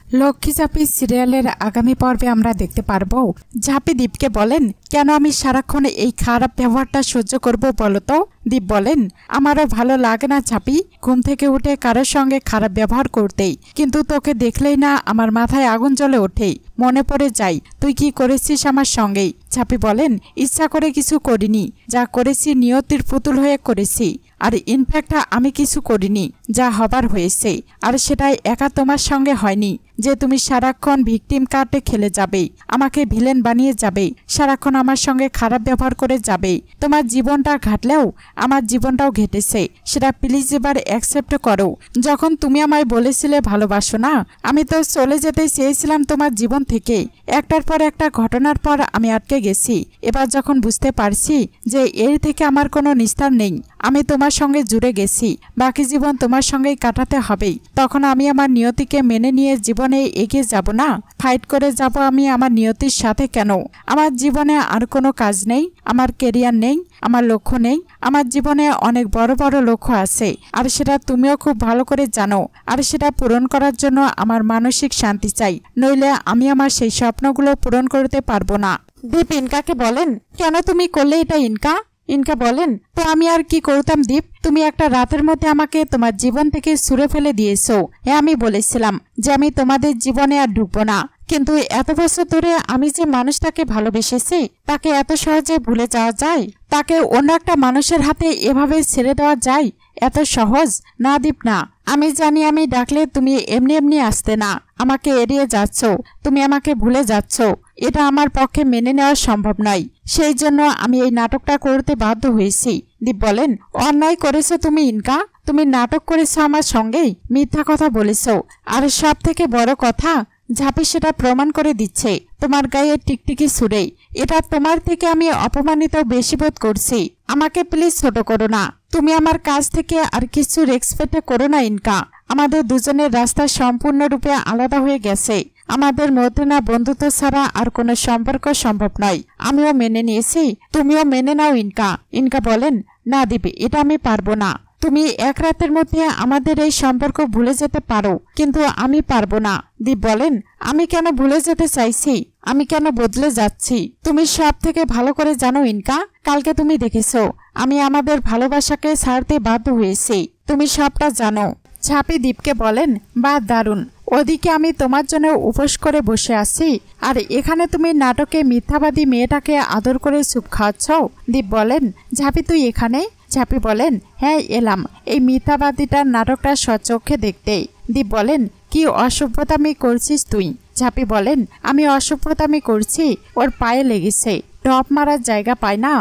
লক্ষ্মী ঝাঁপি সিরিয়ালের আগামী পর্বে আমরা দেখতে পারবো ঝাঁপি দীপকে বলেন, কেন আমি সারাক্ষণ এই খারাপ ব্যবহারটা সহ্য করব বলো তো? দীপ বলেন, আমারও ভালো লাগে না ঝাঁপি, ঘুম থেকে উঠে কারোর সঙ্গে খারাপ ব্যবহার করতেই, কিন্তু তোকে দেখলেই না আমার মাথায় আগুন জ্বলে ওঠেই, মনে পড়ে যাই তুই কি করেছিস আমার সঙ্গেই। ঝাঁপি বলেন, ইচ্ছা করে কিছু করিনি, যা করেছি নিয়তির পুতুল হয়ে করেছি, আর ইনফ্যাক্ট আমি কিছু করিনি, যা হবার হয়েছে, আর সেটাই একা তোমার সঙ্গে হয়নি যে তুমি সারাক্ষণ ভিকটিম কার্ডে খেলে যাবে, আমাকে ভিলেন বানিয়ে যাবে, সারাক্ষণ আমার সঙ্গে খারাপ ব্যবহার করে যাবে। তোমার জীবনটা ঘাটলেও আমার জীবনটাও ঘেটেছে, সেটা প্লিজ এবার অ্যাকসেপ্ট করো। যখন তুমি আমায় বলেছিলে ভালোবাসো না, আমি তো চলে যেতে চেয়েছিলাম তোমার জীবন থেকে, একটার পর একটা ঘটনার পর আমি আটকে গেছি। এবার যখন বুঝতে পারছি যে এর থেকে আমার কোনো নিস্তার নেই, আমি তোমার সঙ্গে জুড়ে গেছি, বাকি জীবন তোমার সঙ্গেই কাটাতে হবেই, তখন আমি আমার নিয়তিকে মেনে নিয়ে জীবনে এগিয়ে যাব না? ফাইট করে যাব আমি আমার নিয়তির সাথে কেন? আমার জীবনে আর কোনো কাজ নেই, আমার কেরিয়ার নেই, আমার লক্ষ্য নেই। আমার জীবনে অনেক বড় বড় লক্ষ্য আছে, আর সেটা তুমিও খুব ভালো করে জানো, আর সেটা পূরণ করার জন্য আমার মানসিক শান্তি চাই, নইলে আমি আমার সেই স্বপ্নগুলো পূরণ করতে পারবো না। দীপ ইনকাকে বলেন, কেন তুমি করলে এটা ইনকা? ইনকা বলেন, তো আমি আর কি করতাম দীপ, তুমি একটা রাতের মধ্যে আমাকে তোমার জীবন থেকে ছুঁড়ে ফেলে দিয়েছো। হ্যাঁ, আমি বলেছিলাম যে আমি তোমাদের জীবনে আর ঢুকবো না, কিন্তু এত বছর ধরে আমি যে মানুষটাকে ভালোবেসেছি তাকে এত সহজে ভুলে যাওয়া যায়? তাকে অন্য একটা মানুষের হাতে এভাবে ছেড়ে দেওয়া যায়? এত সহজ না দীপ না। আমি জানি আমি ডাকলে তুমি এমনি এমনি আসতে না, আমাকে এড়িয়ে যাচ্ছ, তুমি আমাকে ভুলে যাচ্ছ, এটা আমার পক্ষে মেনে নেওয়া সম্ভব নয়, সেই জন্য আমি এই নাটকটা করতে বাধ্য হয়েছি। দীপ বলেন, অন্যায় করেছো তুমি ইনকা, তুমি নাটক করেছো আমার সঙ্গেই, মিথ্যা কথা বলেছো, আর সব থেকে বড় কথা ঝাঁপি সেটা প্রমাণ করে দিচ্ছে তোমার গায়ে টিকটিকি ছুড়ে। এটা তোমার থেকে আমি অপমানিত বেশি বোধ করছি, আমাকে প্লিজ ছোট করো না, তুমি আমার কাছ থেকে আর কিছু এক্সপেক্ট করো না ইনকা। আমাদের দুজনের রাস্তা সম্পূর্ণরূপে আলাদা হয়ে গেছে, আমাদের মধ্যে না বন্ধুত্ব ছাড়া আর কোনো সম্পর্ক সম্ভব নয়। আমিও মেনে নিয়েছি, তুমিও মেনে নাও ইনকা। ইনকা বলেন, না দিবি, এটা আমি পারবো না। তুমি এক রাতের মধ্যে আমাদের এই সম্পর্ক ভুলে যেতে পারো, কিন্তু আমি পারবো না। দীপ বলেন, আমি কেন ভুলে যেতে চাইছি, আমি কেন বদলে যাচ্ছি তুমি সব থেকে ভালো করে জানো ইনকা। কালকে তুমি দেখেছো আমি আমাদের ভালোবাসাকে ছাড়তে বাধ্য হয়েছি, তুমি সবটা জানো। ঝাঁপি দীপকে বলেন, বা দারুণ, ওদিকে আমি তোমার জন্য উপোস করে বসে আছি, আর এখানে তুমি নাটকে মিথ্যাবাদী মেয়েটাকে আদর করে স্যুপ খাওয়াচ্ছ। দীপ বলেন, ঝাঁপি তুই এখানে? ঝাঁপি বলেন, হ্যাঁ এলাম এই মিথ্যাবাদীটার নাটকটা স্বচক্ষে দেখতে। দীপ বলেন, কি অসভ্যতামি করছিস তুই? ঝাঁপি বলেন, আমি অসভ্যতামি করছি? ওর পায়ে লেগেছে, টপ মারার জায়গা পায় না।